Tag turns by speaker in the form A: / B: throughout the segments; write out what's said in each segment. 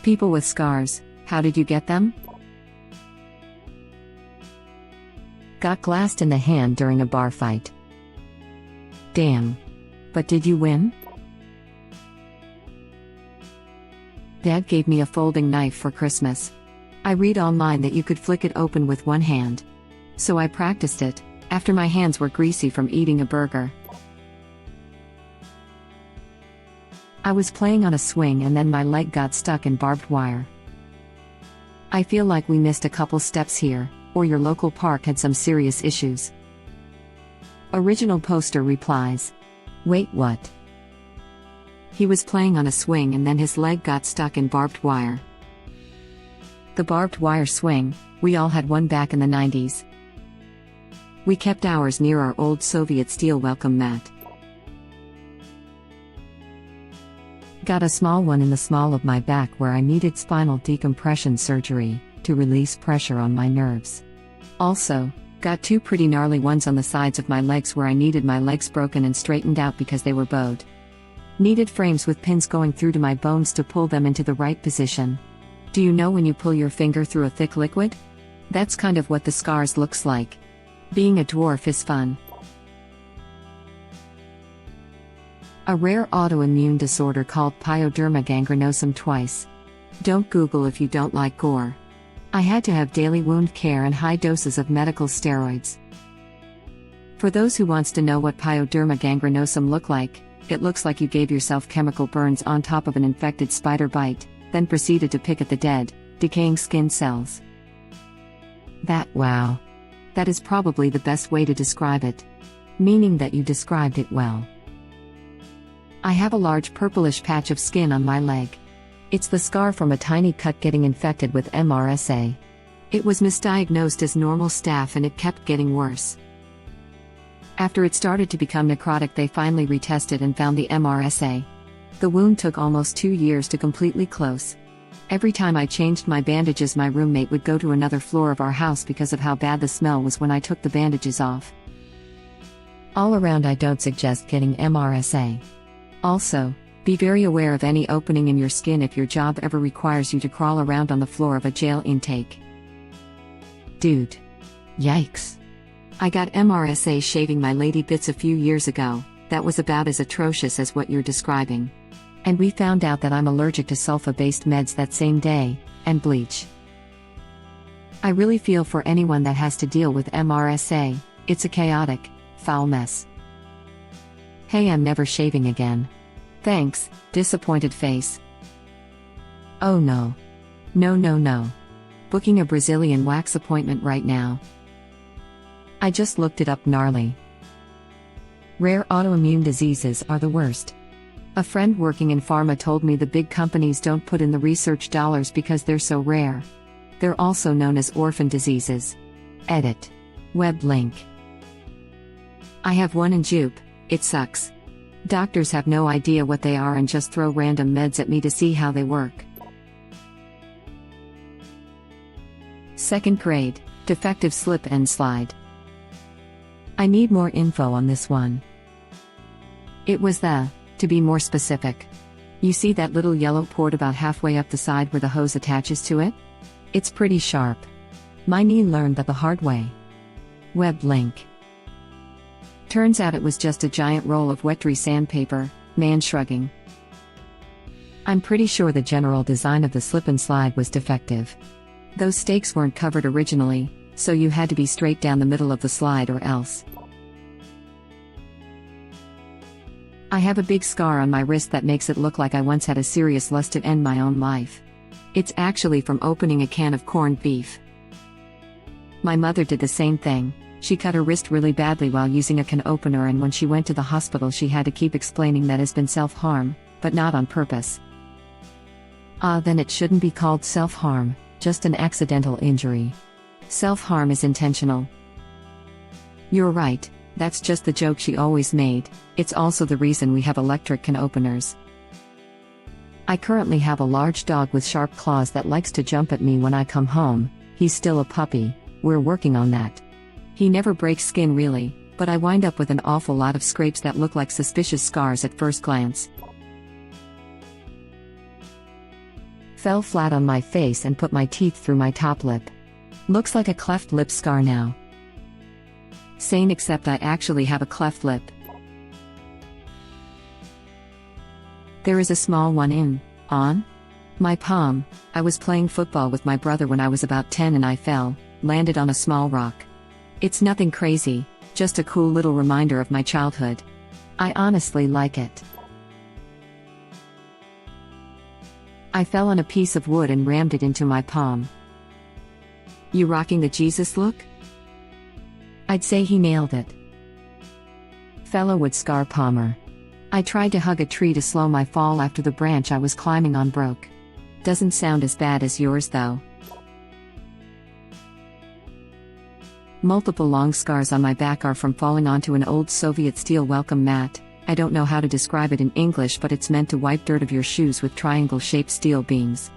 A: People with scars, how did you get them? Got glassed in the hand during a bar fight. Damn. But did you win? Dad gave me a folding knife for Christmas. I read online that you could flick it open with one hand. So I practiced it, after my hands were greasy from eating a burger. I was playing on a swing and then my leg got stuck in barbed wire. I feel like we missed a couple steps here, or your local park had some serious issues. Original poster replies. Wait, what? He was playing on a swing and then his leg got stuck in barbed wire. The barbed wire swing, we all had one back in the 90s. We kept ours near our old Soviet steel welcome mat. Got a small one in the small of my back where I needed spinal decompression surgery, to release pressure on my nerves. Also, got two pretty gnarly ones on the sides of my legs where I needed my legs broken and straightened out because they were bowed. Needed frames with pins going through to my bones to pull them into the right position. Do you know when you pull your finger through a thick liquid? That's kind of what the scars looks like. Being a dwarf is fun. A rare autoimmune disorder called pyoderma gangrenosum twice. Don't Google if you don't like gore. I had to have daily wound care and high doses of medical steroids. For those who wants to know what pyoderma gangrenosum look like, it looks like you gave yourself chemical burns on top of an infected spider bite, then proceeded to pick at the dead, decaying skin cells. Wow. That is probably the best way to describe it. Meaning that you described it well. I have a large purplish patch of skin on my leg. It's the scar from a tiny cut getting infected with MRSA. It was misdiagnosed as normal staph and it kept getting worse. After it started to become necrotic, they finally retested and found the MRSA. The wound took almost 2 years to completely close. Every time I changed my bandages, my roommate would go to another floor of our house because of how bad the smell was when I took the bandages off. All around, I don't suggest getting MRSA. Also, be very aware of any opening in your skin if your job ever requires you to crawl around on the floor of a jail intake. Dude. Yikes. I got MRSA shaving my lady bits a few years ago. That was about as atrocious as what you're describing. And we found out that I'm allergic to sulfa-based meds that same day, and bleach. I really feel for anyone that has to deal with MRSA. It's a chaotic, foul mess. Hey, I'm never shaving again. Thanks, disappointed face. Oh no. No. Booking a Brazilian wax appointment right now. I just looked it up, gnarly. Rare autoimmune diseases are the worst. A friend working in pharma told me the big companies don't put in the research dollars because they're so rare. They're also known as orphan diseases. Edit. Web link. I have one in Jupe. It sucks. Doctors have no idea what they are and just throw random meds at me to see how they work. 2nd grade, defective slip and slide. I need more info on this one. It was to be more specific. You see that little yellow port about halfway up the side where the hose attaches to it? It's pretty sharp. My knee learned that the hard way. Web link. Turns out it was just a giant roll of wet-dry sandpaper, man shrugging. I'm pretty sure the general design of the slip and slide was defective. Those stakes weren't covered originally, so you had to be straight down the middle of the slide or else. I have a big scar on my wrist that makes it look like I once had a serious lust to end my own life. It's actually from opening a can of corned beef. My mother did the same thing. She cut her wrist really badly while using a can opener, and when she went to the hospital she had to keep explaining that it's been self-harm, but not on purpose. Then it shouldn't be called self-harm, just an accidental injury. Self-harm is intentional. You're right, that's just the joke she always made. It's also the reason we have electric can openers. I currently have a large dog with sharp claws that likes to jump at me when I come home. He's still a puppy, we're working on that. He never breaks skin really, but I wind up with an awful lot of scrapes that look like suspicious scars at first glance. Fell flat on my face and put my teeth through my top lip. Looks like a cleft lip scar now. Sane, except I actually have a cleft lip. There is a small one on my palm. I was playing football with my brother when I was about 10 and I fell, landed on a small rock. It's nothing crazy, just a cool little reminder of my childhood. I honestly like it. I fell on a piece of wood and rammed it into my palm. You rocking the Jesus look? I'd say he nailed it. Fellow wood scar palmer. I tried to hug a tree to slow my fall after the branch I was climbing on broke. Doesn't sound as bad as yours though. Multiple long scars on my back are from falling onto an old Soviet steel welcome mat. I don't know how to describe it in English, but it's meant to wipe dirt of your shoes with triangle-shaped steel beams.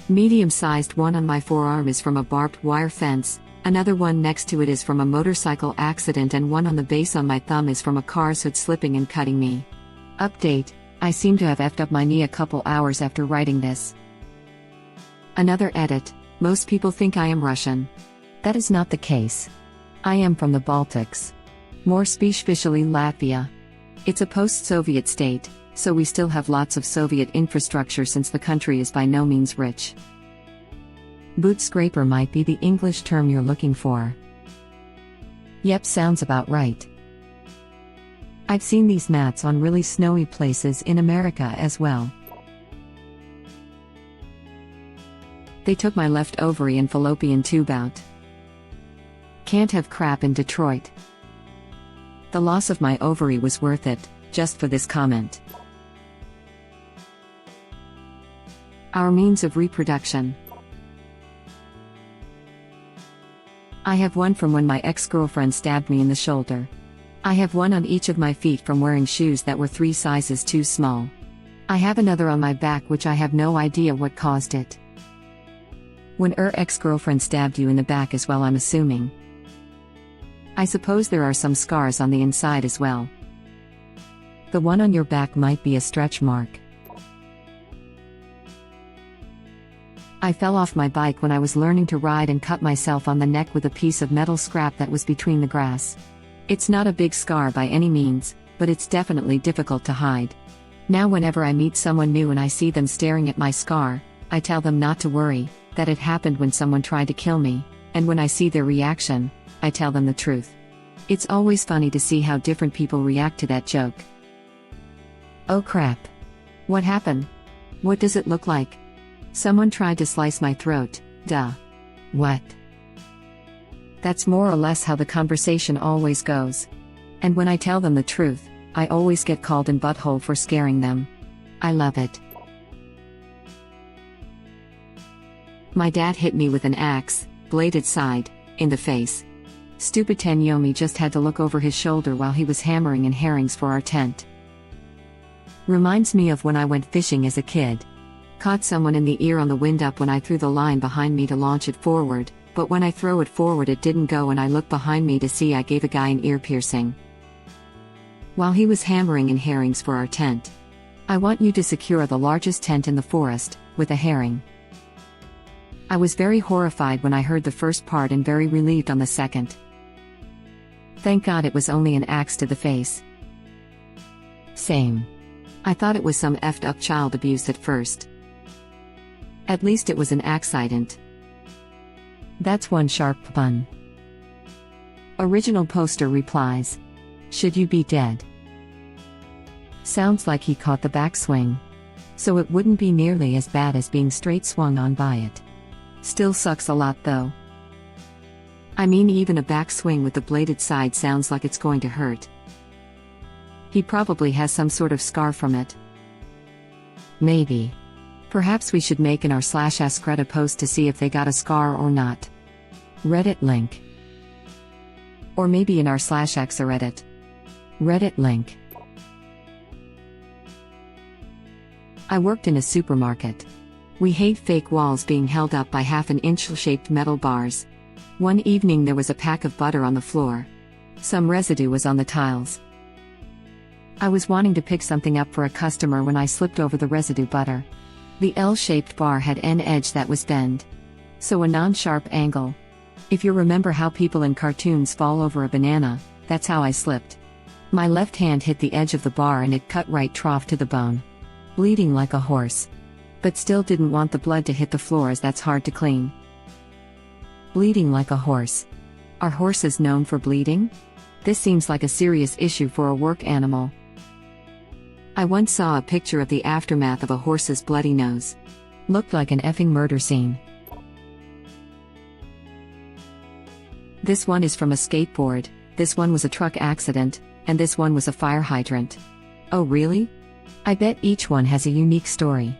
A: Medium-sized one on my forearm is from a barbed wire fence, another one next to it is from a motorcycle accident, and one on the base on my thumb is from a car's hood slipping and cutting me. Update: I seem to have effed up my knee a couple hours after writing this. Another edit: most people think I am Russian. That is not the case. I am from the Baltics. More specifically Latvia. It's a post-Soviet state, so we still have lots of Soviet infrastructure since the country is by no means rich. Boot scraper might be the English term you're looking for. Yep, sounds about right. I've seen these mats on really snowy places in America as well. They took my left ovary and fallopian tube out. Can't have crap in Detroit. The loss of my ovary was worth it, just for this comment. Our means of reproduction. I have one from when my ex-girlfriend stabbed me in the shoulder. I have one on each of my feet from wearing shoes that were 3 sizes too small. I have another on my back which I have no idea what caused it. When ex-girlfriend stabbed you in the back as well, I'm assuming. I suppose there are some scars on the inside as well. The one on your back might be a stretch mark. I fell off my bike when I was learning to ride and cut myself on the neck with a piece of metal scrap that was between the grass. It's not a big scar by any means, but it's definitely difficult to hide. Now whenever I meet someone new and I see them staring at my scar, I tell them not to worry, that it happened when someone tried to kill me, and when I see their reaction, I tell them the truth. It's always funny to see how different people react to that joke. Oh crap. What happened? What does it look like? Someone tried to slice my throat, duh. What? That's more or less how the conversation always goes. And when I tell them the truth, I always get called in butthole for scaring them. I love it. My dad hit me with an axe, bladed side, in the face. Stupid Tenyomi just had to look over his shoulder while he was hammering in herrings for our tent. Reminds me of when I went fishing as a kid. Caught someone in the ear on the wind up when I threw the line behind me to launch it forward, but when I throw it forward it didn't go and I looked behind me to see I gave a guy an ear piercing. While he was hammering in herrings for our tent. I want you to secure the largest tent in the forest, with a herring. I was very horrified when I heard the first part and very relieved on the second. Thank God it was only an axe to the face. Same. I thought it was some effed up child abuse at first. At least it was an accident. That's one sharp pun. Original poster replies. Should you be dead? Sounds like he caught the backswing. So it wouldn't be nearly as bad as being straight swung on by it. Still sucks a lot though. I mean, even a backswing with the bladed side sounds like it's going to hurt. He probably has some sort of scar from it. Maybe. Perhaps we should make in our /AskReddit post to see if they got a scar or not. Reddit link. Or maybe in our /AskReddit Reddit link. I worked in a supermarket. We hate fake walls being held up by half-an-inch-shaped metal bars. One evening there was a pack of butter on the floor. Some residue was on the tiles. I was wanting to pick something up for a customer when I slipped over the residue butter. The L-shaped bar had an edge that was bent. So a non-sharp angle. If you remember how people in cartoons fall over a banana, that's how I slipped. My left hand hit the edge of the bar and it cut right trough to the bone. Bleeding like a horse. But still didn't want the blood to hit the floor as that's hard to clean. Bleeding like a horse. Are horses known for bleeding? This seems like a serious issue for a work animal. I once saw a picture of the aftermath of a horse's bloody nose. Looked like an effing murder scene. This one is from a skateboard, this one was a truck accident, and this one was a fire hydrant. Oh really? I bet each one has a unique story.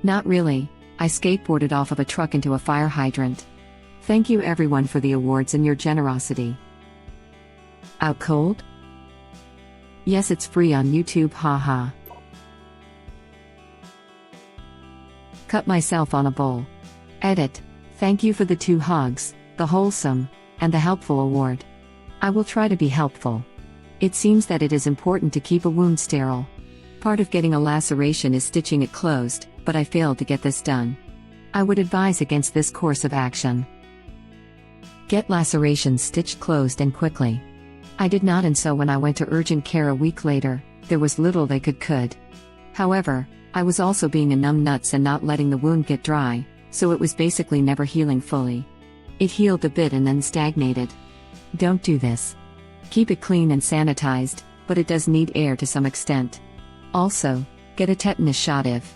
A: Not really, I skateboarded off of a truck into a fire hydrant. Thank you everyone for the awards and your generosity. Out cold? Yes, it's free on YouTube, haha. Cut myself on a bowl. Edit. Thank you for the 2 hugs, the wholesome, and the helpful award. I will try to be helpful. It seems that it is important to keep a wound sterile. Part of getting a laceration is stitching it closed, but I failed to get this done. I would advise against this course of action. Get lacerations stitched closed and quickly. I did not, and so when I went to urgent care a week later, there was little they could. However, I was also being a numbnuts and not letting the wound get dry, so it was basically never healing fully. It healed a bit and then stagnated. Don't do this. Keep it clean and sanitized, but it does need air to some extent. Also, get a tetanus shot if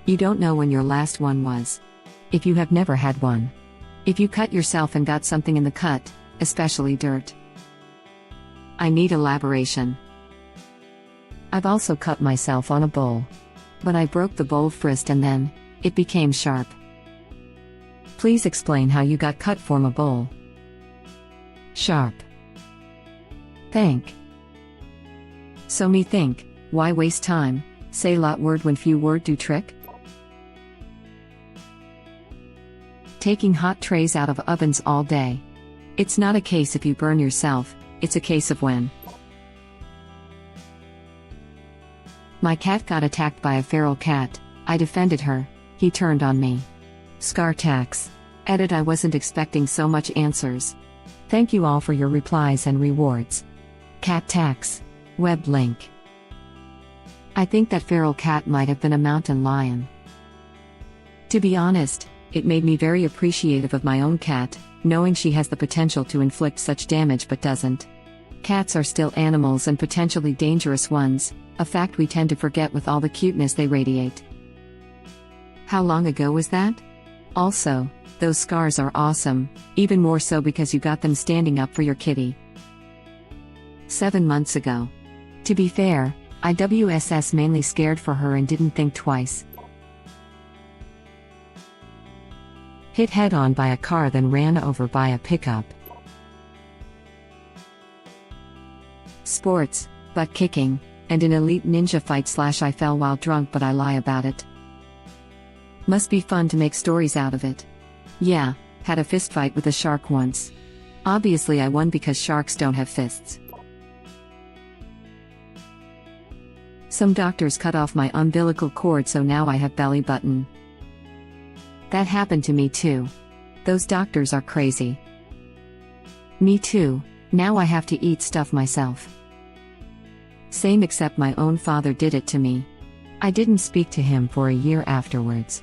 A: you don't know when your last one was. If you have never had one. If you cut yourself and got something in the cut, especially dirt. I need elaboration. I've also cut myself on a bowl. But I broke the bowl first and then, it became sharp. Please explain how you got cut from a bowl. Sharp. Thank. So me think, why waste time, say lot word when few word do trick? Taking hot trays out of ovens all day. It's not a case if you burn yourself, it's a case of when. My cat got attacked by a feral cat, I defended her, he turned on me. Scar tax. Edit. I wasn't expecting so much answers. Thank you all for your replies and rewards. Cat tax. Web link. I think that feral cat might have been a mountain lion. To be honest, it made me very appreciative of my own cat, knowing she has the potential to inflict such damage but doesn't. Cats are still animals and potentially dangerous ones, a fact we tend to forget with all the cuteness they radiate. How long ago was that? Also, those scars are awesome, even more so because you got them standing up for your kitty. 7 months ago. To be fair, I was mainly scared for her and didn't think twice. Hit head-on by a car then ran over by a pickup. Sports, butt kicking, and an elite ninja fight / I fell while drunk but I lie about it. Must be fun to make stories out of it. Yeah, had a fist fight with a shark once. Obviously I won because sharks don't have fists. Some doctors cut off my umbilical cord so now I have belly button. That happened to me too. Those doctors are crazy. Me too, now I have to eat stuff myself. Same except my own father did it to me. I didn't speak to him for a year afterwards.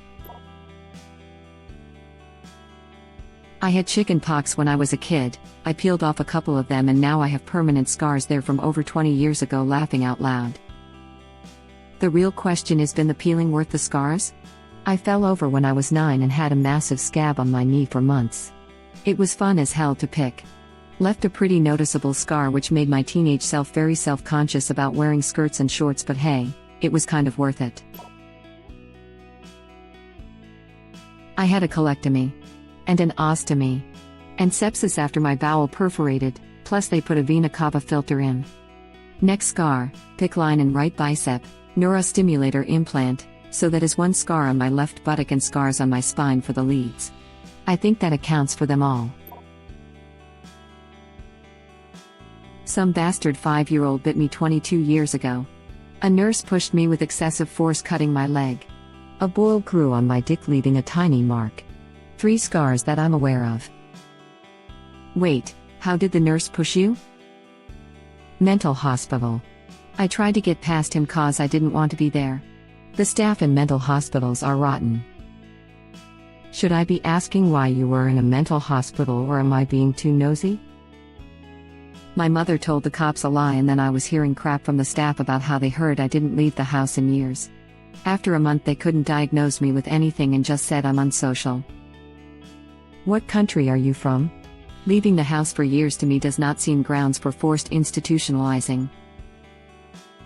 A: I had chicken pox when I was a kid, I peeled off a couple of them and now I have permanent scars there from over 20 years ago laughing out loud. The real question is, been the peeling worth the scars? I fell over when I was 9 and had a massive scab on my knee for months. It was fun as hell to pick. Left a pretty noticeable scar which made my teenage self very self-conscious about wearing skirts and shorts, but hey, it was kind of worth it. I had a colectomy. And an ostomy. And sepsis after my bowel perforated, plus they put a vena cava filter in. Neck scar, PICC line in right bicep, neurostimulator implant, so that is one scar on my left buttock and scars on my spine for the leads. I think that accounts for them all. Some bastard 5-year-old bit me 22 years ago. A nurse pushed me with excessive force, cutting my leg. A boil grew on my dick, leaving a tiny mark. 3 scars that I'm aware of. Wait, how did the nurse push you? Mental hospital. I tried to get past him cause I didn't want to be there. The staff in mental hospitals are rotten. Should I be asking why you were in a mental hospital, or am I being too nosy? My mother told the cops a lie, and then I was hearing crap from the staff about how they heard I didn't leave the house in years. After a month they couldn't diagnose me with anything and just said I'm unsocial. What country are you from? Leaving the house for years to me does not seem grounds for forced institutionalizing.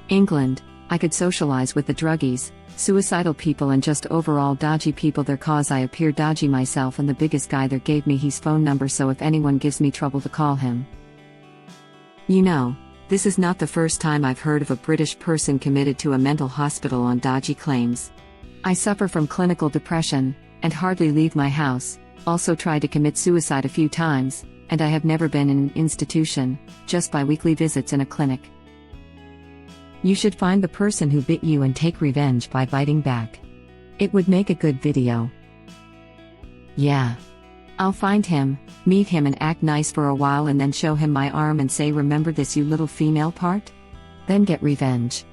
A: England. I could socialize with the druggies, suicidal people, and just overall dodgy people there cause I appear dodgy myself, and the biggest guy there gave me his phone number so if anyone gives me trouble to call him. You know, this is not the first time I've heard of a British person committed to a mental hospital on dodgy claims. I suffer from clinical depression, and hardly leave my house, also tried to commit suicide a few times, and I have never been in an institution, just bi-weekly visits in a clinic. You should find the person who bit you and take revenge by biting back. It would make a good video. Yeah. I'll find him, meet him and act nice for a while and then show him my arm and say, remember this you little female part? Then get revenge.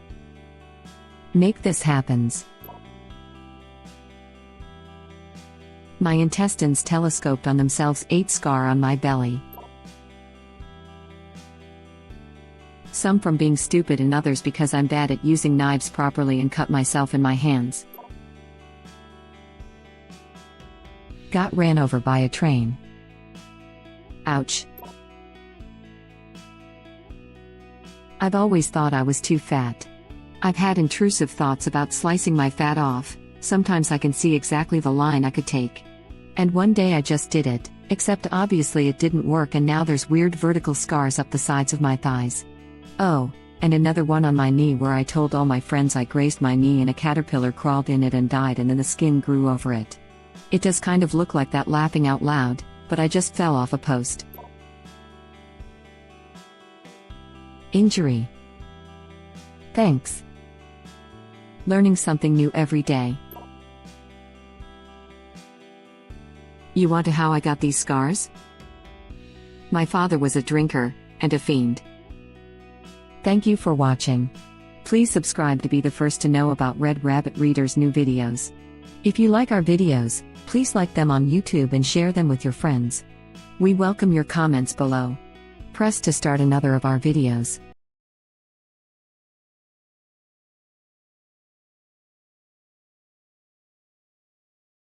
A: Make this happens. My intestines telescoped on themselves, 8 scar on my belly. Some from being stupid and others because I'm bad at using knives properly and cut myself in my hands. Got ran over by a train. Ouch. I've always thought I was too fat. I've had intrusive thoughts about slicing my fat off. Sometimes I can see exactly the line I could take. And one day I just did it, except obviously it didn't work, and now there's weird vertical scars up the sides of my thighs. Oh, and another one on my knee where I told all my friends I grazed my knee and a caterpillar crawled in it and died, and then the skin grew over it. It does kind of look like that laughing out loud, but I just fell off a post. Injury. Thanks. Learning something new every day. You want to know how I got these scars? My father was a drinker, and a fiend. Thank you for watching. Please subscribe to be the first to know about Red Rabbit Reader's new videos. If you like our videos, please like them on YouTube and share them with your friends. We welcome your comments below. Press to start another of our videos.